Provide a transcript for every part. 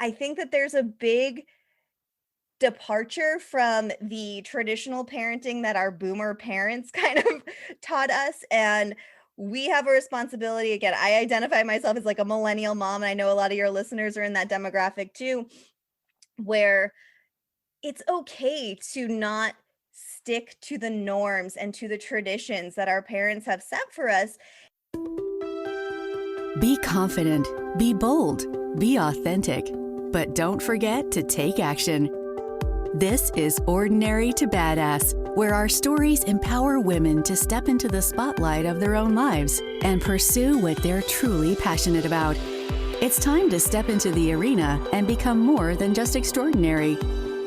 I think that there's a big departure from the traditional parenting that our boomer parents kind of taught us, and we have a responsibility. Again, I identify myself as like a millennial mom, and I know a lot of your listeners are in that demographic too, where it's okay to not stick to the norms and to the traditions that our parents have set for us. Be confident, be bold, be authentic, but don't forget to take action. This is Ordinary to Badass, where our stories empower women to step into the spotlight of their own lives and pursue what they're truly passionate about. It's time to step into the arena and become more than just extraordinary.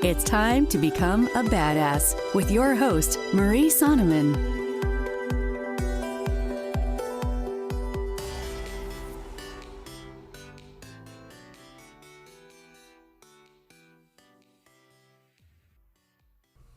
It's time to become a badass with your host, Marie Sonneman.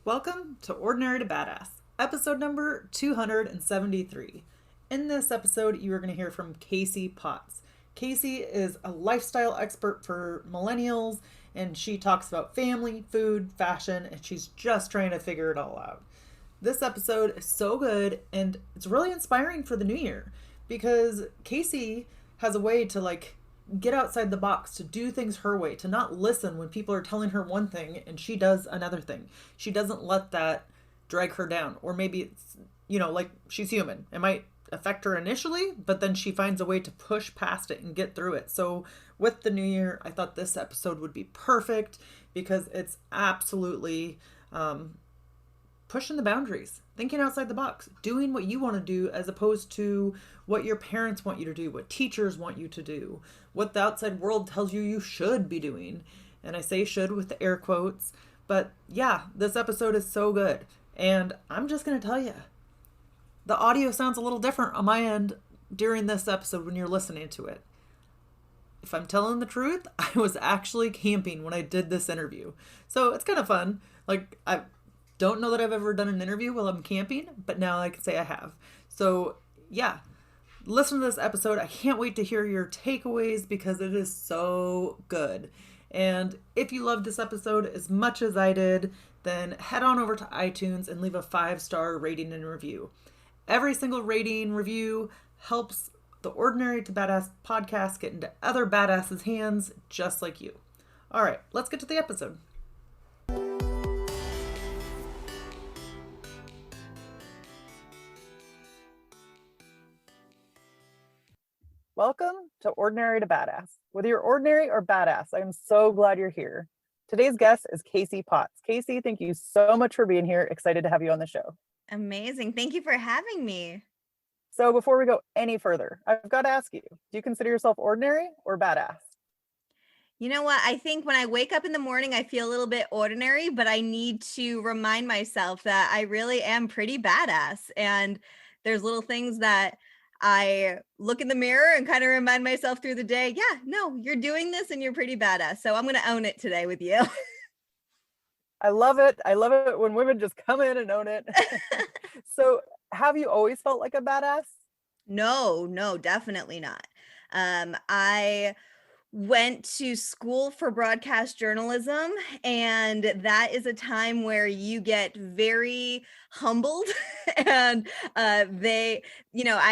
Welcome to Ordinary to Badass, episode number 273. In this episode, you are going to hear from Kasey Potts. Kasey is a lifestyle expert for millennials, and she talks about family, food, fashion, and she's just trying to figure it all out. This episode is so good, and it's really inspiring for the new year, because Kasey has a way to get outside the box, to do things her way, to not listen when people are telling her one thing and she does another thing. She doesn't let that drag her down. Or maybe it's, she's human. It might affect her initially, but then she finds a way to push past it and get through it. So with the new year, I thought this episode would be perfect because it's absolutely pushing the boundaries, thinking outside the box, doing what you want to do as opposed to what your parents want you to do, what teachers want you to do, what the outside world tells you you should be doing. And I say should with the air quotes, but yeah, this episode is so good. And I'm just going to tell you, the audio sounds a little different on my end during this episode when you're listening to it. If I'm telling the truth, I was actually camping when I did this interview. So it's kind of fun. I don't know that I've ever done an interview while I'm camping, but now I can say I have. So yeah, listen to this episode. I can't wait to hear your takeaways because it is so good. And if you loved this episode as much as I did, then head on over to iTunes and leave a 5-star rating and review. Every single rating review helps the Ordinary to Badass podcast get into other badasses' hands just like you. All right, let's get to the episode. Welcome to Ordinary to Badass. Whether you're ordinary or badass, I am so glad you're here. Today's guest is Kasey Potts. Kasey, thank you so much for being here. Excited to have you on the show. Amazing. Thank you for having me. So before we go any further, I've got to ask you, do you consider yourself ordinary or badass? You know what? I think when I wake up in the morning, I feel a little bit ordinary, but I need to remind myself that I really am pretty badass. And there's little things that I look in the mirror and kind of remind myself through the day, yeah, no, you're doing this and you're pretty badass. So I'm going to own it today with you. I love it. I love it when women just come in and own it. So have you always felt like a badass? No, definitely not. I went to school for broadcast journalism, and that is a time where you get very humbled. And I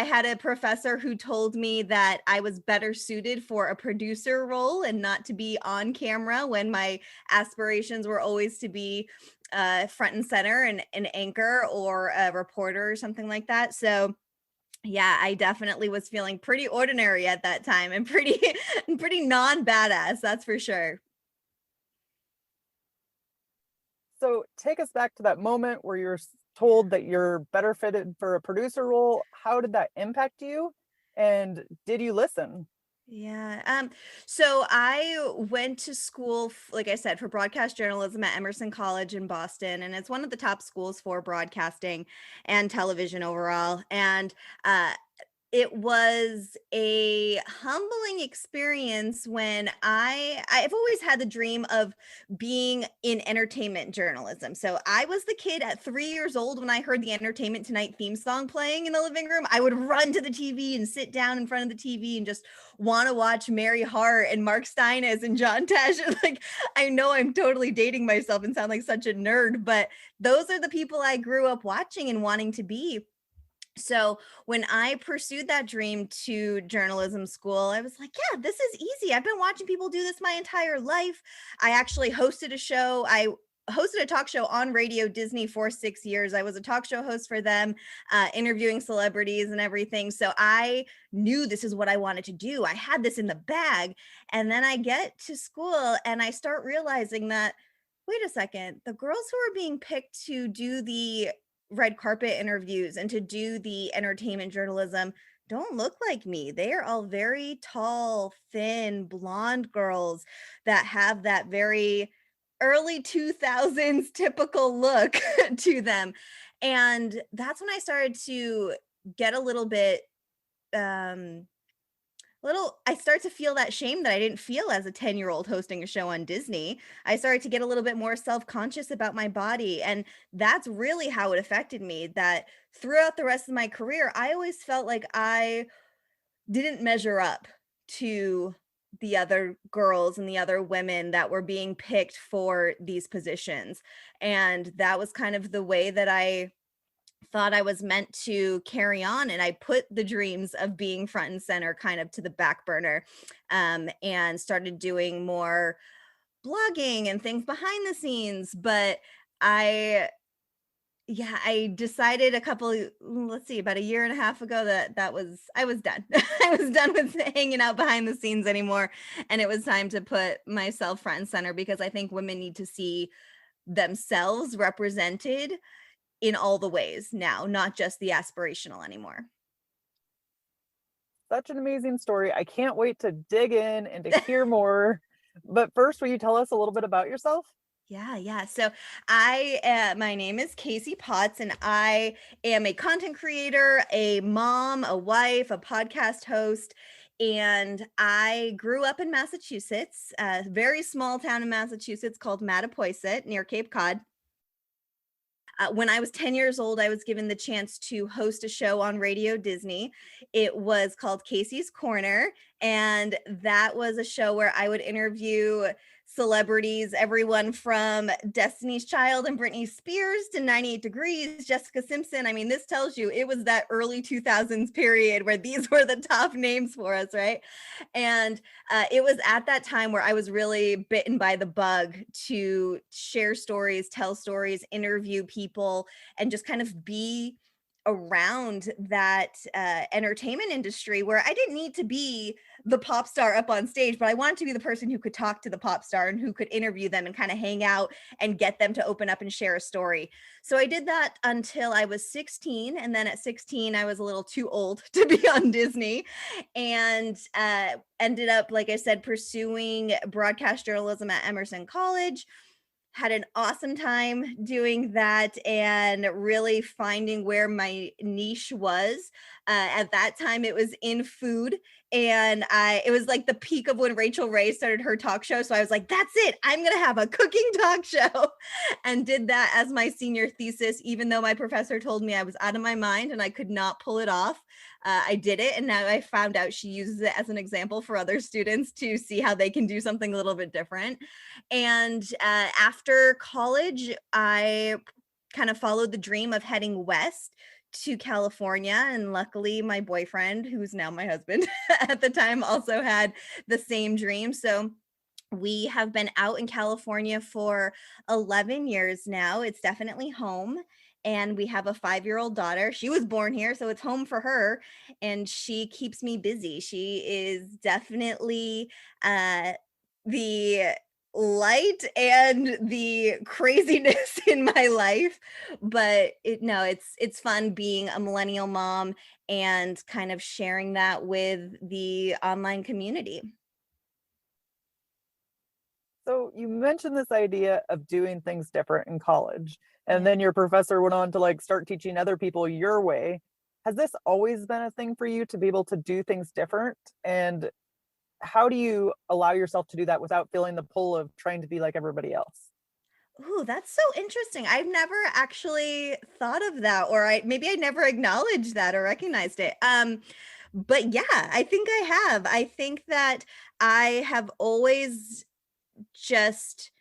had a professor who told me that I was better suited for a producer role and not to be on camera, when my aspirations were always to be front and center and an anchor or a reporter or something like that. So yeah, I definitely was feeling pretty ordinary at that time and pretty non-badass, that's for sure. So take us back to that moment where you're told that you're better fitted for a producer role. How did that impact you? And did you listen? Yeah. So I went to school, like I said, for broadcast journalism at Emerson College in Boston, and it's one of the top schools for broadcasting and television overall. And it was a humbling experience when I've always had the dream of being in entertainment journalism. So I was the kid at 3 years old when I heard the Entertainment Tonight theme song playing in the living room. I would run to the TV and sit down in front of the TV and just want to watch Mary Hart and Mark Steines and John Tesh. Like, I know I'm totally dating myself and sound like such a nerd, but those are the people I grew up watching and wanting to be. So when I pursued that dream to journalism school, I was like, yeah, this is easy. I've been watching people do this my entire life. I actually hosted a show. I hosted a talk show on Radio Disney for 6 years. I was a talk show host for them, interviewing celebrities and everything. So I knew this is what I wanted to do. I had this in the bag. And then I get to school and I start realizing that, wait a second, the girls who are being picked to do the red carpet interviews and to do the entertainment journalism don't look like me. They are all very tall, thin, blonde girls that have that very early 2000s typical look to them. And that's when I started to get a little bit I start to feel that shame that I didn't feel as a 10-year-old hosting a show on Disney. I started to get a little bit more self-conscious about my body, and that's really how it affected me, that throughout the rest of my career, I always felt like I didn't measure up to the other girls and the other women that were being picked for these positions. And that was kind of the way that I thought I was meant to carry on. And I put the dreams of being front and center kind of to the back burner, and started doing more blogging and things behind the scenes. But I, yeah, I decided about a year and a half ago that I was done. I was done with hanging out behind the scenes anymore. And it was time to put myself front and center, because I think women need to see themselves represented in all the ways now, not just the aspirational anymore. Such an amazing story. I can't wait to dig in and to hear more. But first, will you tell us a little bit about yourself? Yeah. So my name is Kasey Potts, and I am a content creator, a mom, a wife, a podcast host. And I grew up in Massachusetts, a very small town in Massachusetts called Mattapoisett near Cape Cod. When I was 10 years old, I was given the chance to host a show on Radio Disney. It was called Kasey's Korner, and that was a show where I would interview celebrities, everyone from Destiny's Child and Britney Spears to 98 Degrees, Jessica Simpson. I mean, this tells you it was that early 2000s period where these were the top names for us, right? And it was at that time where I was really bitten by the bug to share stories, tell stories, interview people, and just kind of be around that entertainment industry, where I didn't need to be the pop star up on stage, but I wanted to be the person who could talk to the pop star and who could interview them and kind of hang out and get them to open up and share a story. So I did that until I was 16. And then at 16, I was a little too old to be on Disney, and ended up, like I said, pursuing broadcast journalism at Emerson College. Had an awesome time doing that and really finding where my niche was. At that time, it was in food. And it was like the peak of when Rachel Ray started her talk show. So I was like, that's it. I'm going to have a cooking talk show, and did that as my senior thesis, even though my professor told me I was out of my mind and I could not pull it off. I did it. And now I found out she uses it as an example for other students to see how they can do something a little bit different. And after college, I kind of followed the dream of heading west to California. And luckily, my boyfriend, who's now my husband at the time, also had the same dream. So we have been out in California for 11 years now. It's definitely home. And we have a 5-year-old daughter. She was born here, so it's home for her. And she keeps me busy. She is definitely the light and the craziness in my life. But it's fun being a millennial mom and kind of sharing that with the online community. So you mentioned this idea of doing things different in college, and Yeah. then your professor went on to like start teaching other people your way. Has this always been a thing for you to be able to do things different? And how do you allow yourself to do that without feeling the pull of trying to be like everybody else? Ooh, that's so interesting. I've never actually thought of that, or maybe I never acknowledged that or recognized it. But yeah, I think I have. I think that I have always just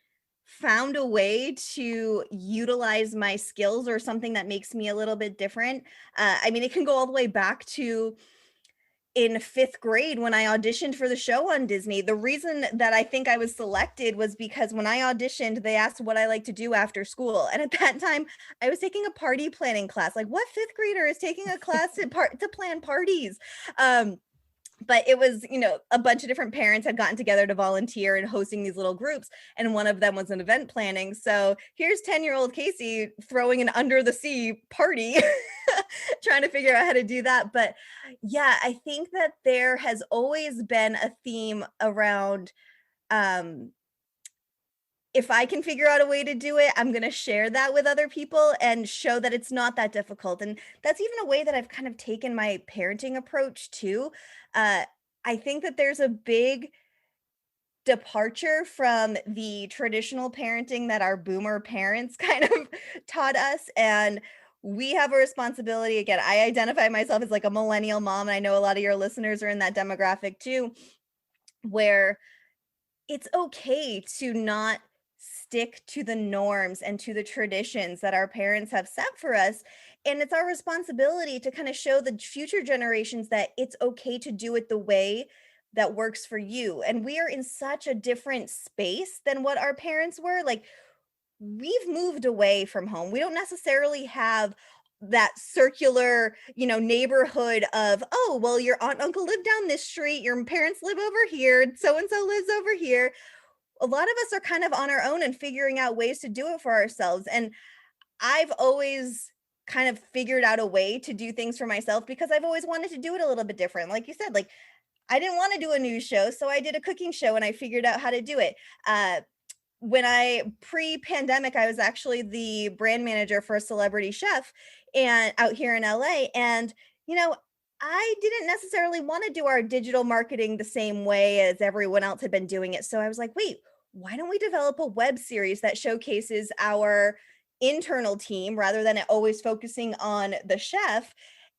found a way to utilize my skills or something that makes me a little bit different. I mean, it can go all the way back to in 5th grade when I auditioned for the show on Disney. The reason that I think I was selected was because when I auditioned, they asked what I like to do after school. And at that time, I was taking a party planning class. Like, what 5th grader is taking a class to plan parties? But it was, a bunch of different parents had gotten together to volunteer and hosting these little groups. And one of them was an event planning. So here's 10-year-old Kasey throwing an under the sea party, trying to figure out how to do that. But yeah, I think that there has always been a theme around, um, if I can figure out a way to do it, I'm going to share that with other people and show that it's not that difficult. And that's even a way that I've kind of taken my parenting approach too. Uh, I think that there's a big departure from the traditional parenting that our boomer parents kind of taught us. And we have a responsibility. Again, I identify myself as like a millennial mom. And I know a lot of your listeners are in that demographic too, where it's okay to not stick to the norms and to the traditions that our parents have set for us. And it's our responsibility to kind of show the future generations that it's okay to do it the way that works for you. And we are in such a different space than what our parents were. Like, we've moved away from home. We don't necessarily have that circular, neighborhood of, oh, well, your aunt and uncle live down this street, your parents live over here, so and so lives over here. A lot of us are kind of on our own and figuring out ways to do it for ourselves. And I've always kind of figured out a way to do things for myself because I've always wanted to do it a little bit different. Like you said, like, I didn't want to do a news show, so I did a cooking show and I figured out how to do it. When I pre-pandemic, I was actually the brand manager for a celebrity chef and out here in LA. And, I didn't necessarily want to do our digital marketing the same way as everyone else had been doing it. So I was like, wait, why don't we develop a web series that showcases our internal team rather than it always focusing on the chef?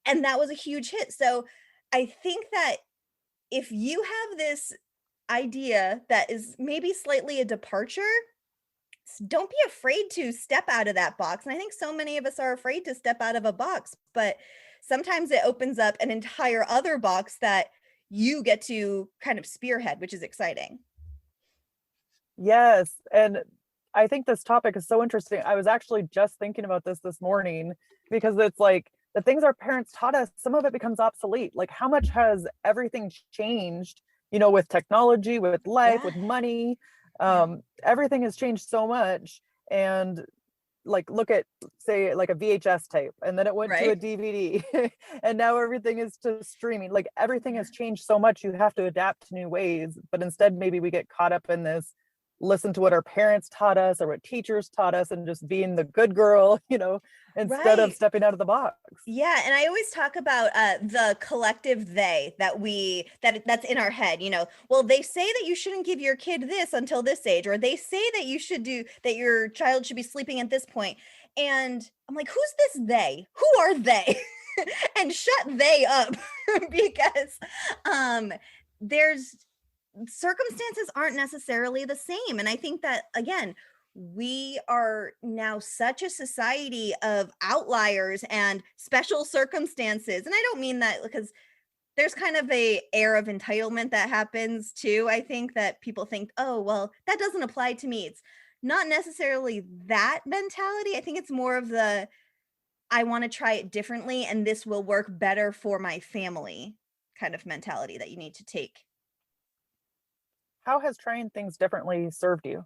And that was a huge hit. So I think that if you have this idea that is maybe slightly a departure, don't be afraid to step out of that box. And I think so many of us are afraid to step out of a box, but sometimes it opens up an entire other box that you get to kind of spearhead, which is exciting. Yes. And I think this topic is so interesting. I was actually just thinking about this morning because it's like the things our parents taught us, some of it becomes obsolete. Like, how much has everything changed, with technology, with life, Yeah. with money? Yeah. Everything has changed so much. And like, look at, say, like a VHS tape, and then it went to a Right. DVD, and now everything is to streaming. Like, everything Yeah. has changed so much. You have to adapt to new ways. But instead, maybe we get caught up in this, listen to what our parents taught us or what teachers taught us, and just being the good girl, instead of Right. stepping out of the box. Yeah, and I always talk about the collective they that's in our head, Well, they say that you shouldn't give your kid this until this age, or they say that your child should be sleeping at this point. And I'm like, who's this they? Who are they? And shut they up because there's circumstances aren't necessarily the same. And I think that, again, we are now such a society of outliers and special circumstances. And I don't mean that because there's kind of a air of entitlement that happens too. I think that people think, oh, well, that doesn't apply to me. It's not necessarily that mentality. I think it's more of the, I want to try it differently and this will work better for my family kind of mentality that you need to take. How has trying things differently served you?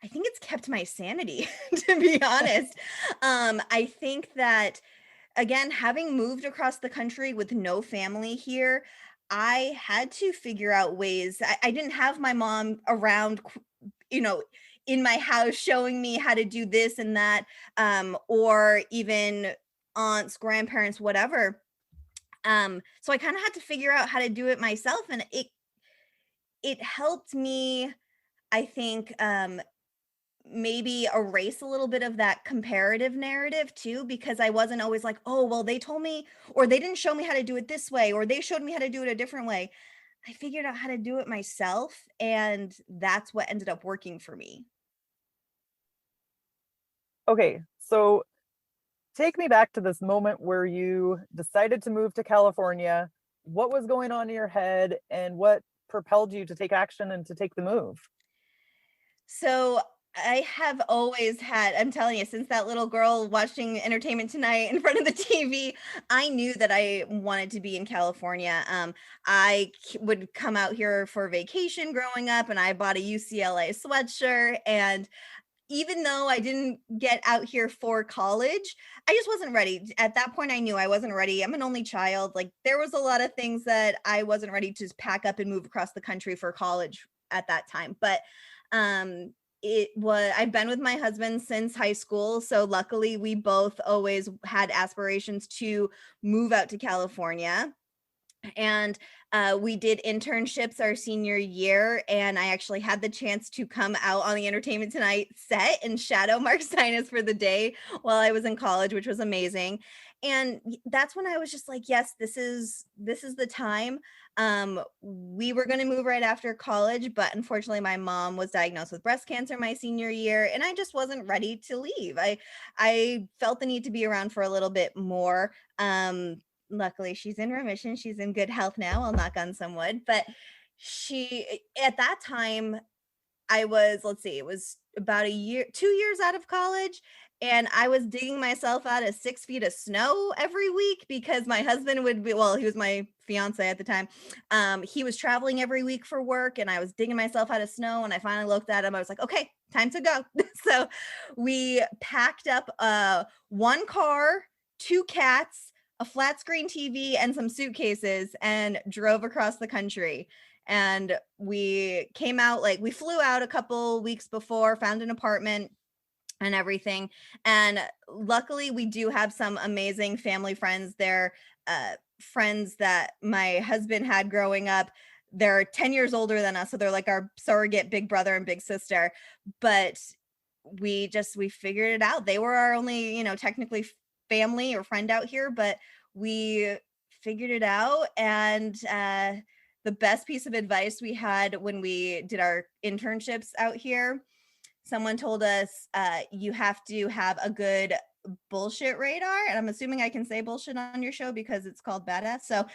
I think it's kept my sanity, to be honest. I think that, again, having moved across the country with no family here, I had to figure out ways. I didn't have my mom around, you know, in my house showing me how to do this and that, or even aunts, grandparents, whatever. So I kind of had to figure out how to do it myself, and it helped me, I think, maybe erase a little bit of that comparative narrative too, because I wasn't always like, oh, well, they told me, or they didn't show me how to do it this way, or they showed me how to do it a different way. I figured out how to do it myself, and that's what ended up working for me. Okay, so take me back to this moment where you decided to move to California. What was going on in your head and what propelled you to take action and to take the move? So I have always had, I'm telling you, since that little girl watching Entertainment Tonight in front of the TV, I knew that I wanted to be in California. Would come out here for vacation growing up, and I bought a UCLA sweatshirt. And even though I didn't get out here for college, I just wasn't ready. At that point, I knew I wasn't ready. I'm an only child. Like, there was a lot of things that I wasn't ready to just pack up and move across the country for college at that time. But I've been with my husband since high school. So luckily, we both always had aspirations to move out to California. And we did internships our senior year, and I actually had the chance to come out on the Entertainment Tonight set and shadow Mark Sinus for the day while I was in college, which was amazing. And that's when I was just like, yes, this is the time. We were going to move right after college, but unfortunately my mom was diagnosed with breast cancer my senior year, and I just wasn't ready to leave. I felt the need to be around for a little bit more. Luckily she's in remission, she's in good health now, I'll knock on some wood. But she, at that time, I was, let's see, it was about a year, 2 years out of college, and I was digging myself out of 6 feet of snow every week because my husband would be, well, he was my fiance at the time. He was traveling every week for work, and I was digging myself out of snow. And I finally looked at him. I was like, okay, time to go. So we packed up one car, two cats, a flat screen TV, and some suitcases, and drove across the country. And we came out, like, we flew out a couple weeks before, found an apartment and everything. And luckily we do have some amazing family friends there, friends that my husband had growing up. They're 10 years older than us, so they're like our surrogate big brother and big sister. But we figured it out. They were our only, technically family or friend out here, but we figured it out. And the best piece of advice we had when we did our internships out here, someone told us, you have to have a good bullshit radar. And I'm assuming I can say bullshit on your show because it's called Badass. So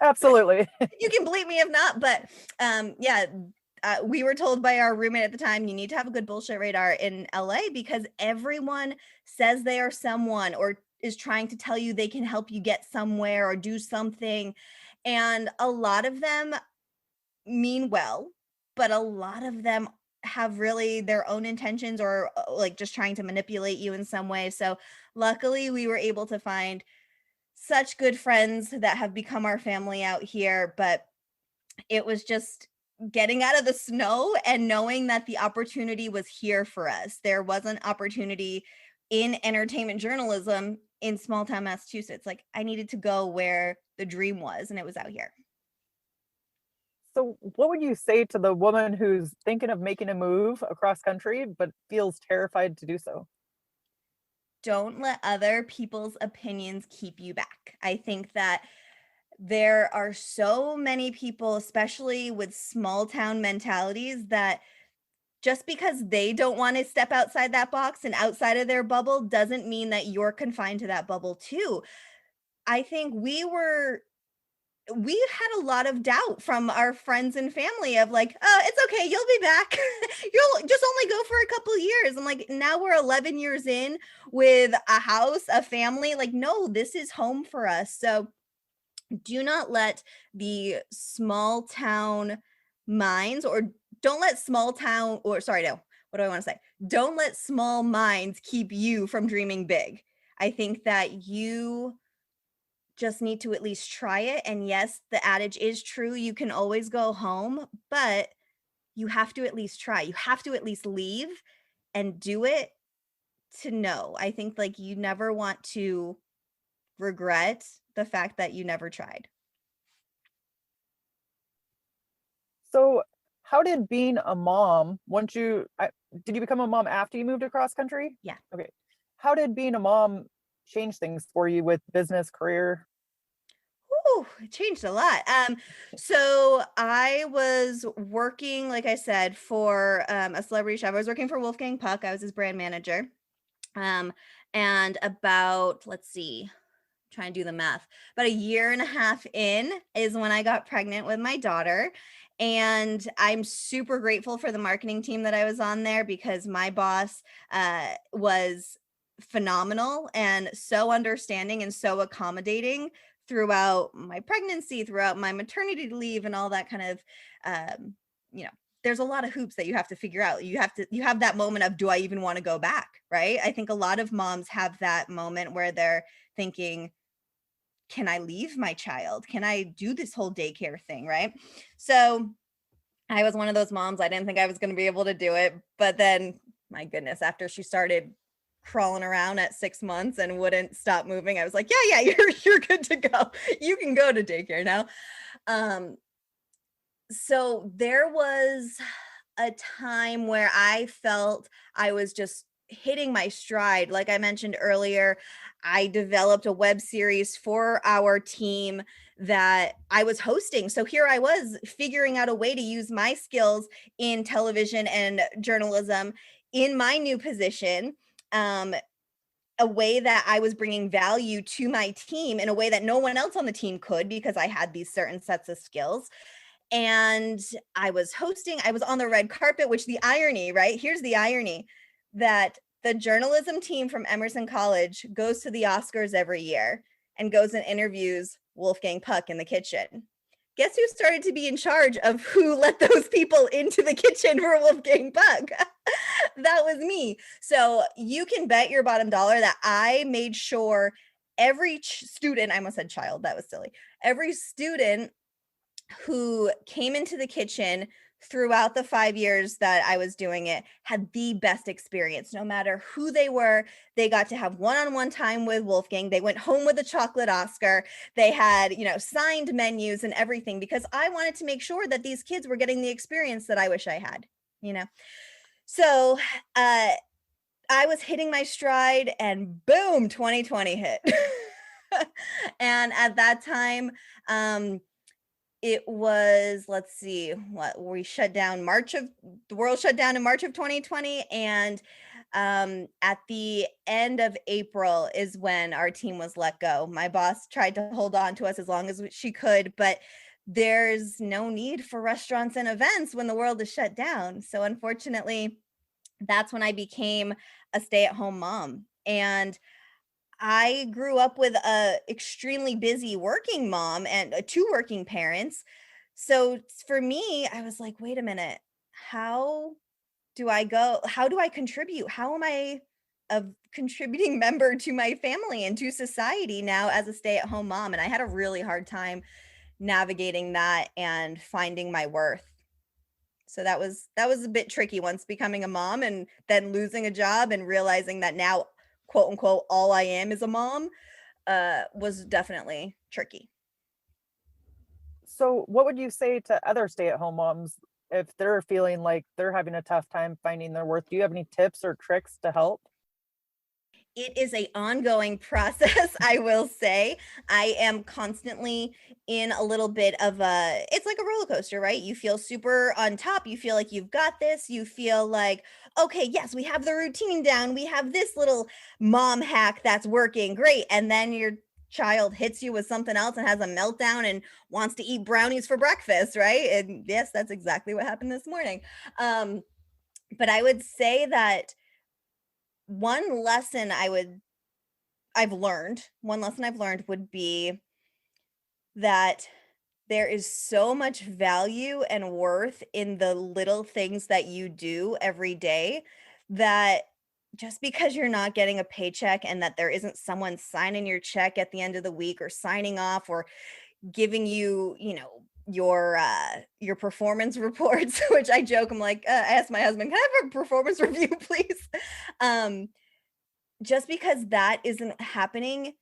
Absolutely. you can bleep me if not. But yeah, we were told by our roommate at the time, you need to have a good bullshit radar in LA because everyone says they are someone or is trying to tell you they can help you get somewhere or do something. And a lot of them mean well, but a lot of them have really their own intentions or like just trying to manipulate you in some way. So luckily we were able to find such good friends that have become our family out here. But it was just getting out of the snow and knowing that the opportunity was here for us. There was an opportunity in entertainment journalism in small town Massachusetts. Like, I needed to go where the dream was, and it was out here. So, what would you say to the woman who's thinking of making a move across country but feels terrified to do so? Don't let other people's opinions keep you back. I think that there are so many people, especially with small town mentalities, that just because they don't want to step outside that box and outside of their bubble doesn't mean that you're confined to that bubble too. I think we had a lot of doubt from our friends and family of like, oh, it's okay, you'll be back. You'll just only go for a couple years. I'm like, now we're 11 years in with a house, a family. Like, no, this is home for us. So do not let the small town minds, or don't let small town, or sorry, no, what do I want to say? Don't let small minds keep you from dreaming big. I think that you just need to at least try it. And yes, the adage is true. You can always go home, but you have to at least try. You have to at least leave and do it to know. I think like you never want to regret the fact that you never tried. So, how did being a mom, did you become a mom after you moved across country? Yeah. Okay. How did being a mom change things for you with business, career? Ooh, it changed a lot. So I was working, like I said, for a celebrity chef. I was working for Wolfgang Puck. I was his brand manager. Um, and about, let's see, trying to do the math, about a year and a half in is when I got pregnant with my daughter. And I'm super grateful for the marketing team that I was on there, because my boss was phenomenal and so understanding and so accommodating throughout my pregnancy, throughout my maternity leave, and all that kind of, um, you know, there's a lot of hoops that you have to figure out. You have that moment of, do I even want to go back? Right. I think a lot of moms have that moment where they're thinking, can I leave my child? Can I do this whole daycare thing? Right. So I was one of those moms. I didn't think I was going to be able to do it. But then, my goodness, after she started crawling around at 6 months and wouldn't stop moving, I was like, yeah, you're good to go. You can go to daycare now. Um, so there was a time where I felt I was just hitting my stride. Like I mentioned earlier, I developed a web series for our team that I was hosting. So here I was figuring out a way to use my skills in television and journalism in my new position. Um, a way that I was bringing value to my team in a way that no one else on the team could, because I had these certain sets of skills. And I was hosting, I was on the red carpet, which the irony, right? Here's the irony, that the journalism team from Emerson College goes to the Oscars every year and goes and interviews Wolfgang Puck in the kitchen. Guess who started to be in charge of who let those people into the kitchen for Wolfgang Puck? That was me. So you can bet your bottom dollar that I made sure every student, I almost said child, that was silly. Every student who came into the kitchen throughout the 5 years that I was doing it had the best experience. No matter who they were, they got to have one-on-one time with Wolfgang. They went home with a chocolate Oscar. They had, signed menus and everything, because I wanted to make sure that these kids were getting the experience that I wish I had, you know. So, I was hitting my stride, and boom, 2020 hit. And at that time, it was, let's see, what we shut down the world shut down in March of 2020. And at the end of April is when our team was let go. My boss tried to hold on to us as long as she could, but there's no need for restaurants and events when the world is shut down. So unfortunately, that's when I became a stay-at-home mom. And I grew up with a extremely busy working mom and two working parents. So for me, I was like, wait a minute, how how do I contribute? How am I a contributing member to my family and to society now as a stay-at-home mom? And I had a really hard time navigating that and finding my worth. So that was a bit tricky once becoming a mom and then losing a job and realizing that now, quote unquote, all I am is a mom, was definitely tricky. So, what would you say to other stay-at-home moms if they're feeling like they're having a tough time finding their worth? Do you have any tips or tricks to help? It is a ongoing process, I will say. I am constantly in a little bit of it's like a roller coaster, right? You feel super on top. You feel like you've got this. You feel like, okay, yes, we have the routine down. We have this little mom hack that's working great. And then your child hits you with something else and has a meltdown and wants to eat brownies for breakfast, right? And yes, that's exactly what happened this morning. But I would say that one lesson one lesson I've learned would be that there is so much value and worth in the little things that you do every day, that just because you're not getting a paycheck and that there isn't someone signing your check at the end of the week or signing off or giving you, your performance reports, which I joke, I'm like, I asked my husband, can I have a performance review, please? just because that isn't happening,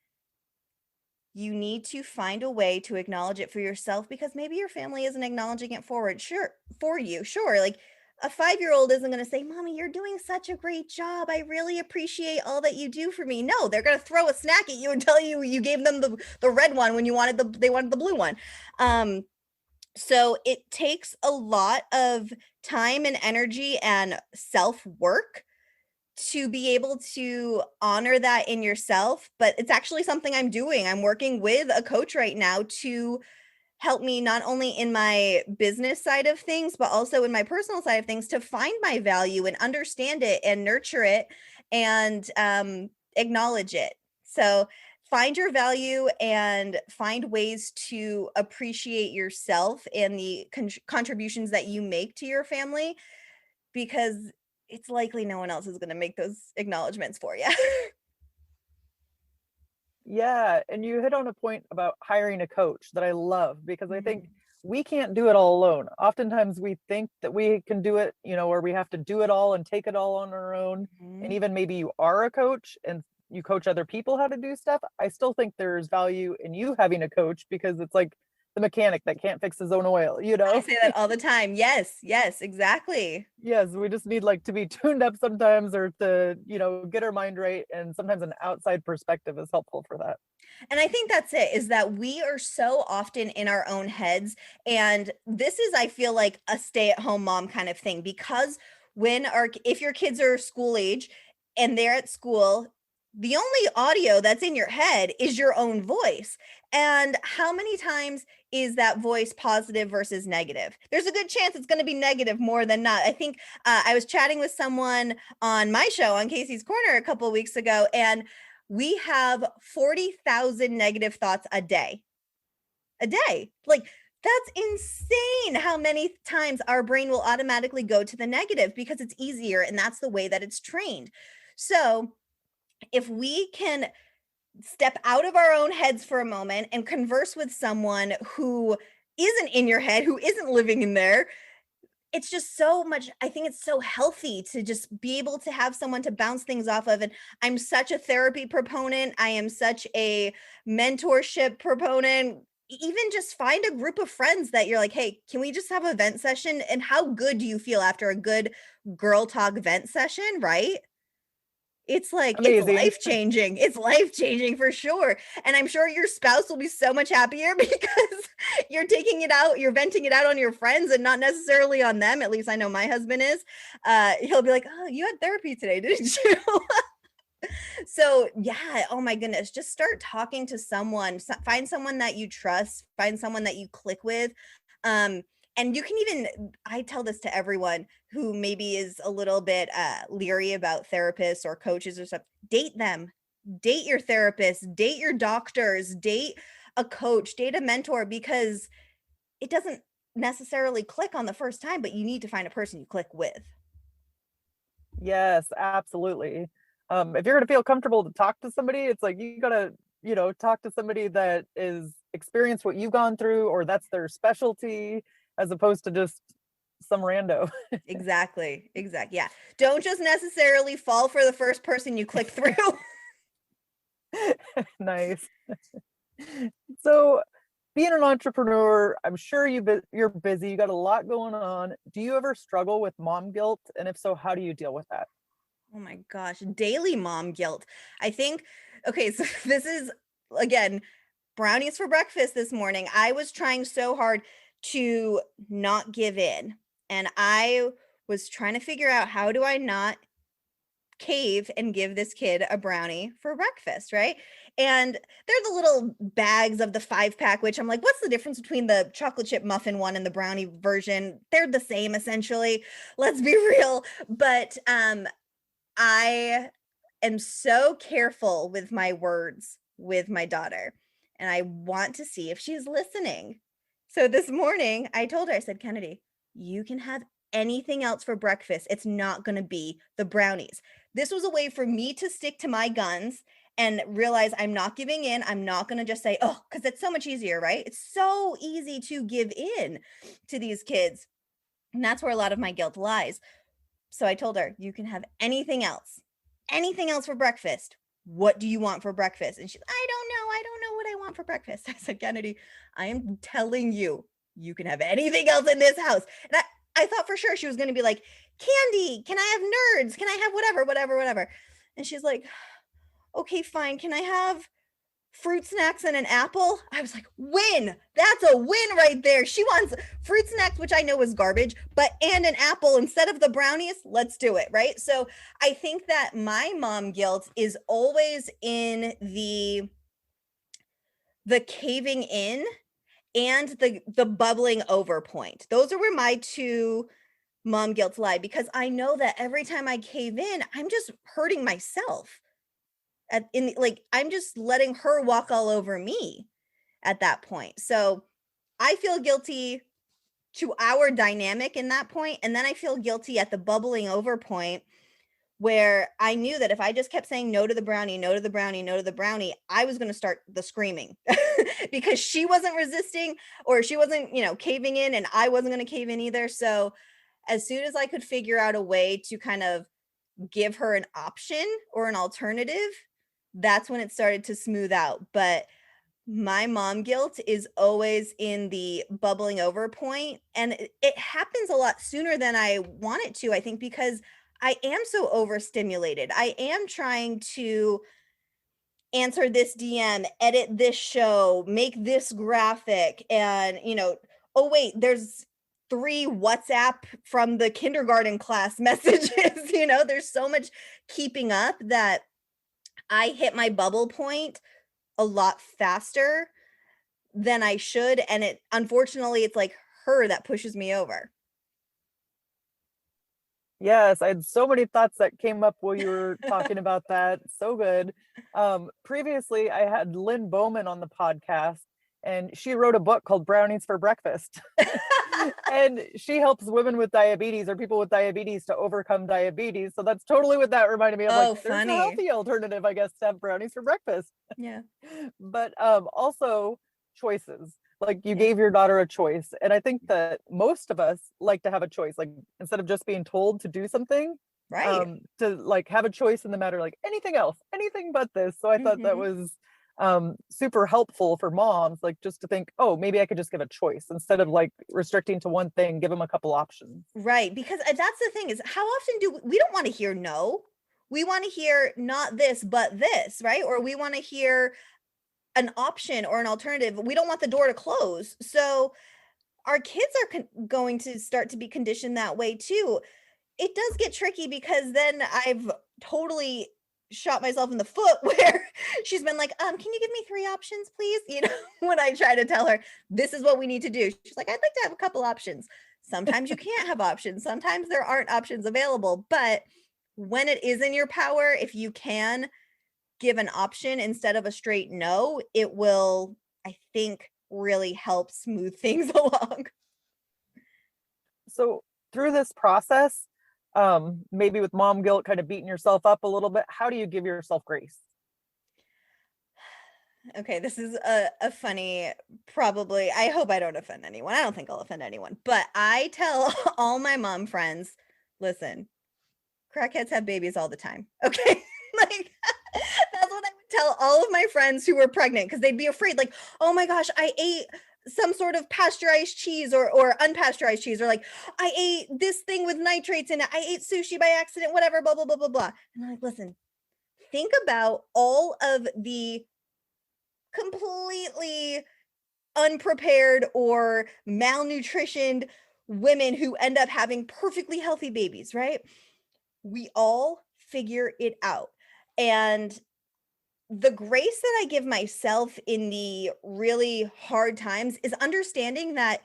you need to find a way to acknowledge it for yourself because maybe your family isn't acknowledging it forward. Sure, for you. Sure. Like a 5-year-old isn't going to say, "Mommy, you're doing such a great job. I really appreciate all that you do for me." No, they're going to throw a snack at you and tell you you gave them the red one when they wanted the blue one. Um so it takes a lot of time and energy and self-work to be able to honor that in yourself, but it's actually something I'm doing. I'm working with a coach right now to help me not only in my business side of things, but also in my personal side of things to find my value and understand it and nurture it and acknowledge it. So find your value and find ways to appreciate yourself and the contributions that you make to your family because it's likely no one else is going to make those acknowledgments for you. Yeah, and you hit on a point about hiring a coach that I love because I think we can't do it all alone. Oftentimes we think that we can do it, or we have to do it all and take it all on our own. And Mhm. even maybe you are a coach and you coach other people how to do stuff. I still think there's value in you having a coach because it's like the mechanic that can't fix his own oil, you I know? say that all the time. Yes, yes, exactly. Yes, we just need like to be tuned up sometimes or to, get our mind right. And sometimes an outside perspective is helpful for that. And I think that's it, is that we are so often in our own heads. And this is, I feel like, a stay-at-home mom kind of thing because if your kids are school age and they're at school, the only audio that's in your head is your own voice. And how many times is that voice positive versus negative? There's a good chance it's going to be negative more than not. I think I was chatting with someone on my show on Kasey's Corner a couple of weeks ago, and we have 40,000 negative thoughts a day. A day. Like, that's insane how many times our brain will automatically go to the negative because it's easier and that's the way that it's trained. So, if we can step out of our own heads for a moment and converse with someone who isn't in your head, who isn't living in there, it's just so much. I think it's so healthy to just be able to have someone to bounce things off of, and I'm such a therapy proponent, I am such a mentorship proponent. Even just find a group of friends that you're like, "Hey, can we just have a vent session?" And how good do you feel after a good girl talk vent session, right? It's like Amazing. it's life-changing for sure, and I'm sure your spouse will be so much happier because you're venting it out on your friends and not necessarily on them, at least I know my husband is. He'll be like, "Oh, you had therapy today, didn't you?" So, yeah, oh my goodness, just start talking to someone, find someone that you trust, find someone that you click with, um, and you can even I tell this to everyone who maybe is a little bit, leery about therapists or coaches or stuff, date them. Date your therapist, date your doctors, date a coach, date a mentor because it doesn't necessarily click on the first time, but you need to find a person you click with. Yes, absolutely. If you're gonna feel comfortable to talk to somebody, it's like you gotta, talk to somebody that is experienced what you've gone through, or that's their specialty, as opposed to just some rando. Exactly, yeah. Don't just necessarily fall for the first person you click through. Nice. So, being an entrepreneur, I'm sure you're busy. You got a lot going on. Do you ever struggle with mom guilt? And if so, how do you deal with that? Oh my gosh, daily mom guilt. I think okay, so this is again, brownies for breakfast this morning. I was trying so hard to not give in, and I was trying to figure out how do I not cave and give this kid a brownie for breakfast, right? And they're the little bags of the 5 pack, which I'm like, what's the difference between the chocolate chip muffin one and the brownie version? They're the same essentially. Let's be real. But I am so careful with my words with my daughter, and I want to see if she's listening. So this morning, I told her, I said, "Kennedy, you can have anything else for breakfast. It's not going to be the brownies." This was a way for me to stick to my guns and realize I'm not giving in. I'm not going to just say, "Oh," because it's so much easier, right? It's so easy to give in to these kids. And that's where a lot of my guilt lies. So I told her, "You can have anything else. anything else for breakfast? What do you want for breakfast? And she's, I don't know. I don't know what I want for breakfast. I said, Kennedy, I am telling you, you can have anything else in this house. And I thought for sure she was going to be like, candy, can I have nerds? Can I have whatever? And she's like, okay, fine. Can I have fruit snacks and an apple? I was like, win. That's a win right there. She wants fruit snacks, which I know is garbage, and an apple instead of the brownies. Let's do it, right? So I think that my mom guilt is always in the caving in and the bubbling over point. Those are where my two mom guilt lie, because I know that every time I cave in, I'm just hurting myself. I'm just letting her walk all over me at that point. So I feel guilty to our dynamic in that point, and then I feel guilty at the bubbling over point where I knew that if I just kept saying no to the brownie, no to the brownie, no to the brownie, I was going to start the screaming because she wasn't resisting, or she wasn't, caving in, and I wasn't going to cave in either. So as soon as I could figure out a way to kind of give her an option or an alternative, that's when it started to smooth out. But my mom guilt is always in the bubbling over point, and it happens a lot sooner than I want it to, I think, because I am so overstimulated. I am trying to answer this DM, edit this show, make this graphic, and oh wait, there's 3 WhatsApp from the kindergarten class messages. There's so much keeping up that I hit my bubble point a lot faster than I should, and unfortunately it's like her that pushes me over. Yes, I had so many thoughts that came up while you were talking about that. So good. Previously, I had Lynn Bowman on the podcast, and she wrote a book called Brownies for Breakfast. And she helps women with diabetes or people with diabetes to overcome diabetes. So that's totally what that reminded me of. Oh, Like, there's a funny. healthy alternative, I guess, to have brownies for breakfast. Yeah. But also choices. Like, you gave your daughter a choice. And I think that most of us like to have a choice, like instead of just being told to do something, Right. to like have a choice in the matter, like anything else, anything but this. So I thought that was super helpful for moms, like just to think, oh, maybe I could just give a choice instead of like restricting to one thing, give them a couple options. Right, because that's the thing, is how often do we don't want to hear no. We want to hear not this, but this, right? Or we want to hear an option or an alternative. We don't want the door to close. So our kids are going to start to be conditioned that way too. It does get tricky because then I've totally shot myself in the foot where she's been like, can you give me 3 options, please? When I try to tell her this is what we need to do, she's like, I'd like to have a couple options. Sometimes you can't have options. Sometimes there aren't options available. But when it is in your power, if you can give an option instead of a straight no, it will, I think, really help smooth things along. So through this process, maybe with mom guilt kind of beating yourself up a little bit, how do you give yourself grace? Okay, this is a funny, probably, I hope I don't offend anyone. I don't think I'll offend anyone, but I tell all my mom friends, listen, crackheads have babies all the time. Okay. Like, that's what I would tell all of my friends who were pregnant, because they'd be afraid, like, oh my gosh, I ate some sort of pasteurized cheese or unpasteurized cheese, or like, I ate this thing with nitrates in it. I ate sushi by accident, whatever, blah, blah, blah, blah, blah. And I'm like, listen, think about all of the completely unprepared or malnutritioned women who end up having perfectly healthy babies, right? We all figure it out. And the grace that I give myself in the really hard times is understanding that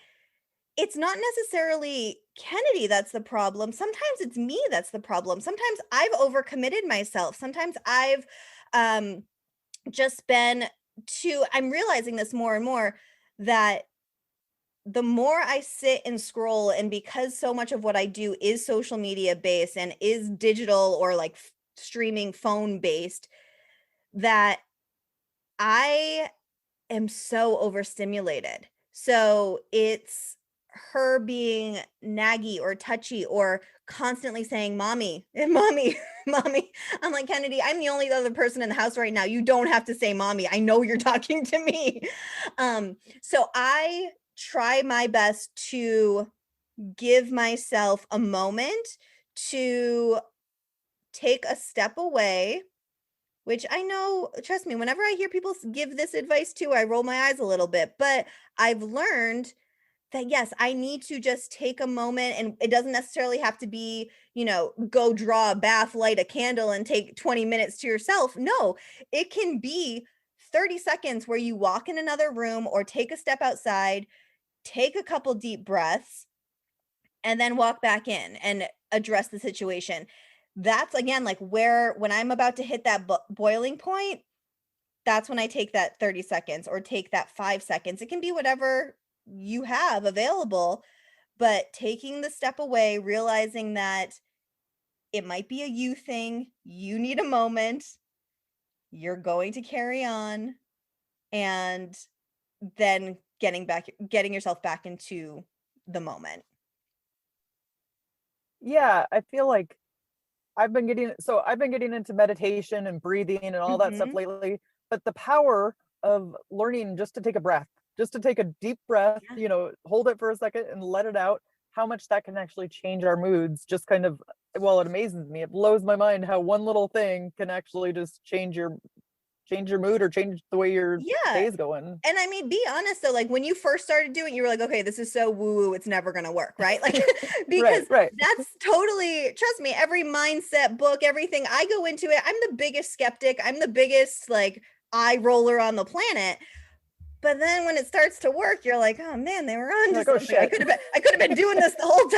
it's not necessarily Kennedy that's the problem. Sometimes it's me that's the problem. Sometimes I've overcommitted myself. Sometimes I've just been I'm realizing this more and more, that the more I sit and scroll, and because so much of what I do is social media based and is digital or like streaming phone based, that I am so overstimulated. So it's her being naggy or touchy or constantly saying, mommy, mommy, mommy. I'm like, Kennedy, I'm the only other person in the house right now. You don't have to say mommy. I know you're talking to me. So I try my best to give myself a moment to take a step away, which I know, trust me, whenever I hear people give this advice too, I roll my eyes a little bit, but I've learned that yes, I need to just take a moment, and it doesn't necessarily have to be, go draw a bath, light a candle, and take 20 minutes to yourself. No, it can be 30 seconds where you walk in another room or take a step outside, take a couple deep breaths, and then walk back in and address the situation. That's again like where when I'm about to hit that boiling point, that's when I take that 30 seconds or take that 5 seconds. It can be whatever you have available, but taking the step away, realizing that it might be a you thing, you need a moment, you're going to carry on, and then getting yourself back into the moment. Yeah, I feel like I've been getting into meditation and breathing and all that stuff Mhm. lately, but the power of learning just to take a breath, just to take a deep breath, Yeah. hold it for a second and let it out, how much that can actually change our moods. Just kind of, well, it amazes me. It blows my mind how one little thing can actually just change your mood or change the way your Yeah. day's going. And I mean, be honest though, like when you first started doing, you were like, okay, this is so woo woo, it's never gonna work, right? Like, Right, because right. that's totally, trust me, every mindset book, everything I go into it, I'm the biggest skeptic, I'm the biggest like eye roller on the planet. But then when it starts to work, you're like, oh man, they were You're onto like, oh something. shit. I could have been doing this the whole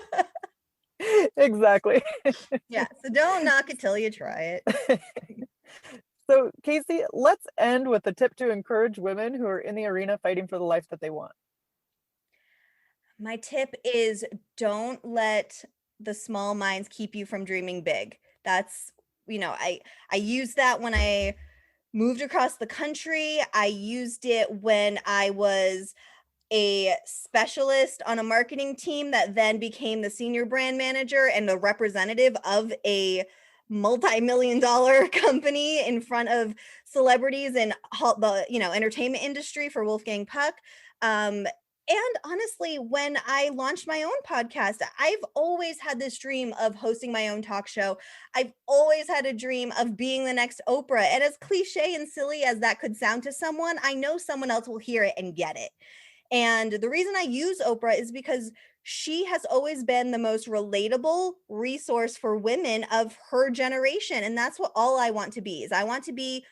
time. Exactly. Yeah. So don't knock it till you try it. So, Kasey, let's end with a tip to encourage women who are in the arena fighting for the life that they want. My tip is don't let the small minds keep you from dreaming big. That's, I used that when I moved across the country. I used it when I was a specialist on a marketing team that then became the senior brand manager and the representative of a multi-million dollar company in front of celebrities and the entertainment industry for Wolfgang Puck. And honestly, when I launched my own podcast, I've always had this dream of hosting my own talk show. I've always had a dream of being the next Oprah. And as cliche and silly as that could sound to someone, I know someone else will hear it and get it. And the reason I use Oprah is because she has always been the most relatable resource for women of her generation. And that's what all I want to be is I want to be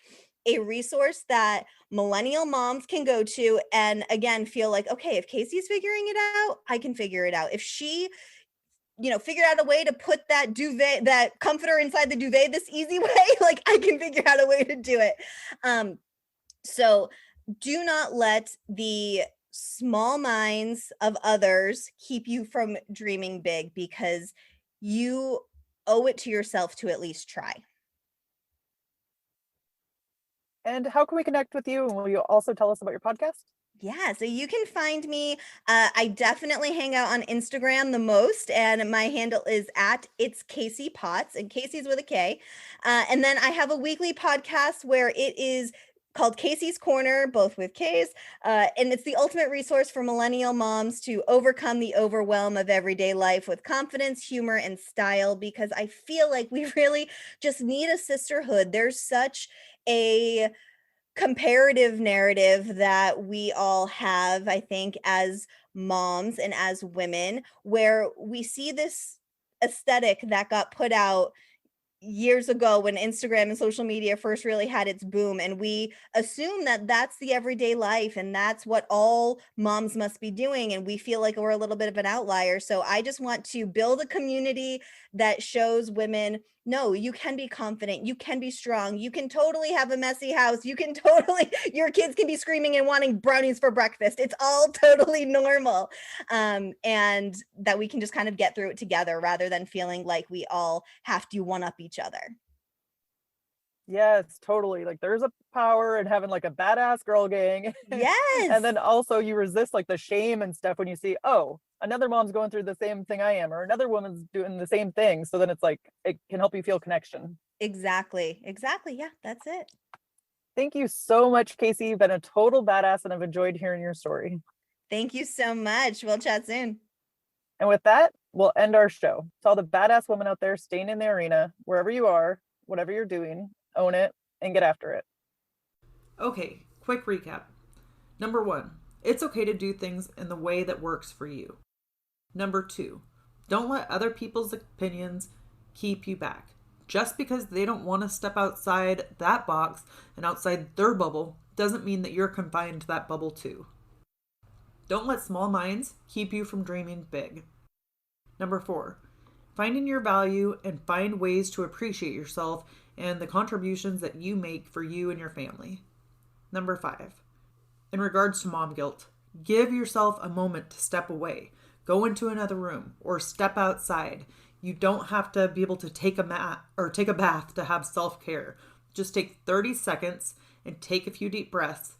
a resource that millennial moms can go to and again feel like, okay, if Kasey's figuring it out, I can figure it out. If she, figured out a way to put that duvet, that comforter inside the duvet this easy way, like I can figure out a way to do it. So do not let the small minds of others keep you from dreaming big because you owe it to yourself to at least try. And how can we connect with you? And will you also tell us about your podcast? Yeah, so you can find me. I definitely hang out on Instagram the most, and my handle is at It's Kasey Potts, and Kasey's with a K. And then I have a weekly podcast where it is called Kasey's Korner, both with K's, and it's the ultimate resource for millennial moms to overcome the overwhelm of everyday life with confidence, humor, and style. Because I feel like we really just need a sisterhood. There's such a comparative narrative that we all have, I think, as moms and as women, where we see this aesthetic that got put out years ago when Instagram and social media first really had its boom. And we assume that that's the everyday life and that's what all moms must be doing. And we feel like we're a little bit of an outlier. So I just want to build a community that shows women, no, you can be confident, you can be strong, you can totally have a messy house, you can totally, your kids can be screaming and wanting brownies for breakfast. It's all totally normal. And that we can just kind of get through it together rather than feeling like we all have to one up each other. Yes, totally. Like there's a power in having like a badass girl gang. Yes. And then also you resist like the shame and stuff when you see, oh, another mom's going through the same thing I am, or another woman's doing the same thing. So then it's like, it can help you feel connection. Exactly. Yeah, that's it. Thank you so much, Kasey. You've been a total badass, and I've enjoyed hearing your story. Thank you so much. We'll chat soon. And with that, we'll end our show. To all the badass women out there staying in the arena, wherever you are, whatever you're doing, own it and get after it. Okay, quick recap. Number 1, it's okay to do things in the way that works for you. Number 2, don't let other people's opinions keep you back. Just because they don't want to step outside that box and outside their bubble doesn't mean that you're confined to that bubble too. Don't let small minds keep you from dreaming big. Number 4, finding your value and find ways to appreciate yourself and the contributions that you make for you and your family. Number 5, in regards to mom guilt, give yourself a moment to step away, go into another room, or step outside. You don't have to be able to take a bath to have self-care. Just take 30 seconds and take a few deep breaths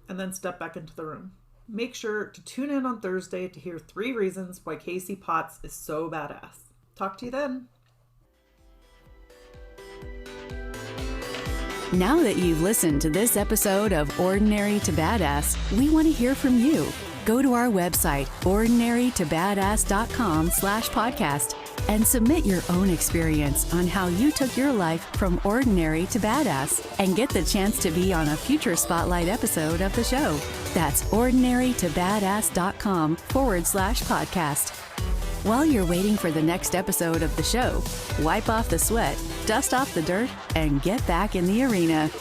and then step back into the room. Make sure to tune in on Thursday to hear 3 reasons why Kasey Potts is so badass. Talk to you then. Now that you've listened to this episode of Ordinary to Badass, we want to hear from you. Go to our website, ordinarytobadass.com/podcast, and submit your own experience on how you took your life from ordinary to badass and get the chance to be on a future spotlight episode of the show. That's ordinarytobadass.com/podcast. While you're waiting for the next episode of the show, wipe off the sweat, dust off the dirt, and get back in the arena.